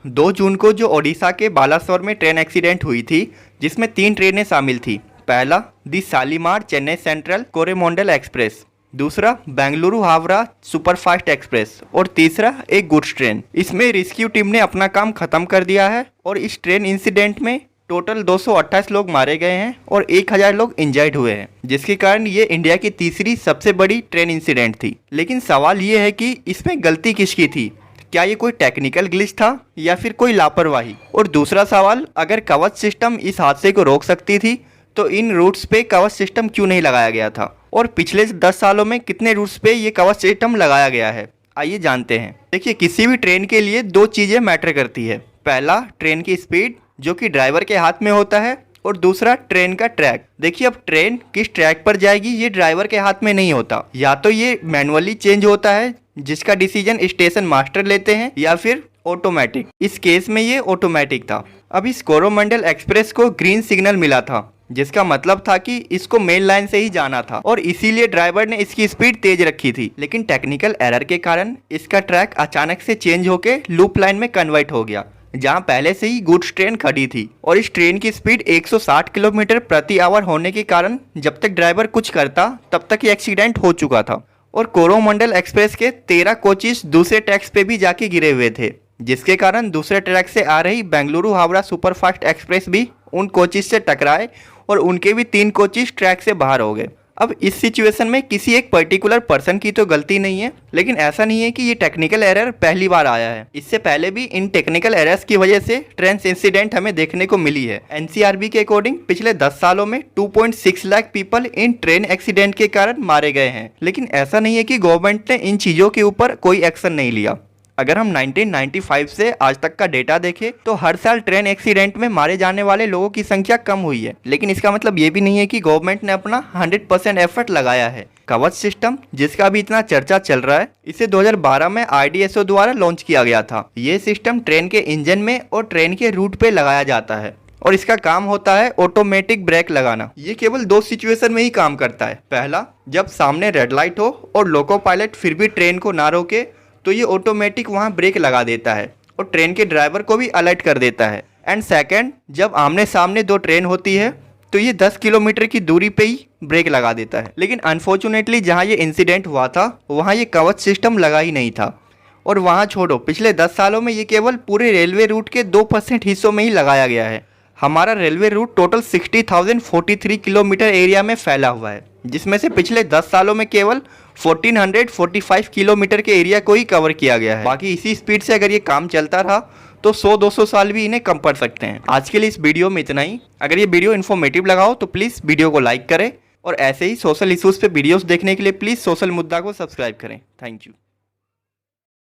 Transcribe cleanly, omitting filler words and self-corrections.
2 जून को जो ओडिशा के बालासोर में ट्रेन एक्सीडेंट हुई थी, जिसमें 3 ट्रेनें शामिल थी। पहला दी शालीमार चेन्नई सेंट्रल कोरेमंडल एक्सप्रेस, दूसरा बेंगलुरु हावड़ा सुपरफास्ट एक्सप्रेस और तीसरा एक गुड्स ट्रेन। इसमें रेस्क्यू टीम ने अपना काम खत्म कर दिया है और इस ट्रेन इंसिडेंट में टोटल 228 लोग मारे गए हैं और 1000 लोग इंजर्ड हुए हैं, जिसके कारण ये इंडिया की तीसरी सबसे बड़ी ट्रेन इंसिडेंट थी। लेकिन सवाल ये है कि इसमें गलती किसकी थी? क्या ये कोई टेक्निकल ग्लिच था या फिर कोई लापरवाही? और दूसरा सवाल, अगर कवच सिस्टम इस हादसे को रोक सकती थी तो इन रूट्स पे कवच सिस्टम क्यों नहीं लगाया गया था? और पिछले 10 सालों में कितने रूट्स पे ये कवच सिस्टम लगाया गया है? आइए जानते हैं। देखिए, किसी भी ट्रेन के लिए 2 चीज़ें मैटर करती है। पहला, ट्रेन की स्पीड जो कि ड्राइवर के हाथ में होता है, और दूसरा ट्रेन का ट्रैक। देखिए, अब ट्रेन किस ट्रैक पर जाएगी ये ड्राइवर के हाथ में नहीं होता। या तो ये मैनुअली चेंज होता है, जिसका डिसीजन स्टेशन मास्टर लेते हैं, या फिर ऑटोमेटिक। इस केस में ये ऑटोमेटिक था। अब इस कोरोमंडल एक्सप्रेस को ग्रीन सिग्नल मिला था, जिसका मतलब था कि इसको मेन लाइन से ही जाना था और इसीलिए ड्राइवर ने इसकी स्पीड तेज रखी थी। लेकिन टेक्निकल एरर के कारण इसका ट्रैक अचानक से चेंज होके लूप लाइन में कन्वर्ट हो गया, जहां पहले से ही गुड्स ट्रेन खड़ी थी। और इस ट्रेन की स्पीड 160 किलोमीटर प्रति आवर होने के कारण जब तक ड्राइवर कुछ करता तब तक ये एक्सीडेंट हो चुका था। और कोरोमंडल एक्सप्रेस के 13 कोचेस दूसरे ट्रैक्स पे भी जाके गिरे हुए थे, जिसके कारण दूसरे ट्रैक से आ रही बेंगलुरु हावड़ा सुपरफास्ट एक्सप्रेस भी उन कोचेस से टकराए और उनके भी 3 कोचेस ट्रैक से बाहर हो गए। अब इस सिचुएशन में किसी एक पर्टिकुलर पर्सन की तो गलती नहीं है, लेकिन ऐसा नहीं है कि ये टेक्निकल एरर पहली बार आया है। इससे पहले भी इन टेक्निकल एरर्स की वजह से ट्रेन इंसिडेंट हमें देखने को मिली है। एनसीआरबी के अकॉर्डिंग पिछले 10 सालों में 2.6 lakh people in train accident के कारण मारे गए हैं। लेकिन ऐसा नहीं है कि गवर्नमेंट ने इन चीज़ों के ऊपर कोई एक्शन नहीं लिया। अगर हम 1995 से आज तक का डेटा देखें तो हर साल ट्रेन एक्सीडेंट में मारे जाने वाले लोगों की संख्या कम हुई है। लेकिन इसका मतलब ये भी नहीं है कि गवर्नमेंट ने अपना 100% एफर्ट लगाया है। कवच सिस्टम, जिसका भी इतना चर्चा चल रहा है, इसे 2012 में आरडीएसओ द्वारा लॉन्च किया गया था। ये सिस्टम ट्रेन के इंजन में और ट्रेन के रूट पे लगाया जाता है और इसका काम होता है ऑटोमेटिक ब्रेक लगाना। ये केवल 2 सिचुएशन में ही काम करता है। पहला, जब सामने रेड लाइट हो और लोको पायलट फिर भी ट्रेन को ना रोके तो ये ऑटोमेटिक वहाँ ब्रेक लगा देता है और ट्रेन के ड्राइवर को भी अलर्ट कर देता है। एंड सेकंड, जब आमने सामने 2 ट्रेन होती है तो ये 10 किलोमीटर की दूरी पे ही ब्रेक लगा देता है। लेकिन अनफॉर्चुनेटली जहाँ ये इंसिडेंट हुआ था वहाँ ये कवच सिस्टम लगा ही नहीं था। और वहाँ छोड़ो, पिछले 10 सालों में ये केवल पूरे रेलवे रूट के 2% हिस्सों में ही लगाया गया है। हमारा railway route total 60,043 kilometre area में फैला हुआ है, जिसमें से पिछले 10 सालों में केवल 1445 किलोमीटर के एरिया को ही कवर किया गया है। बाकी इसी स्पीड से अगर ये काम चलता रहा तो 100-200 साल भी इन्हें कम पड़ सकते हैं। आज के लिए इस वीडियो में इतना ही। अगर ये वीडियो इन्फॉर्मेटिव लगा हो तो प्लीज़ वीडियो को लाइक करें और ऐसे ही सोशल इश्यूज़ पे वीडियोस देखने के लिए प्लीज़ सोशल मुद्दा को सब्सक्राइब करें। Thank you.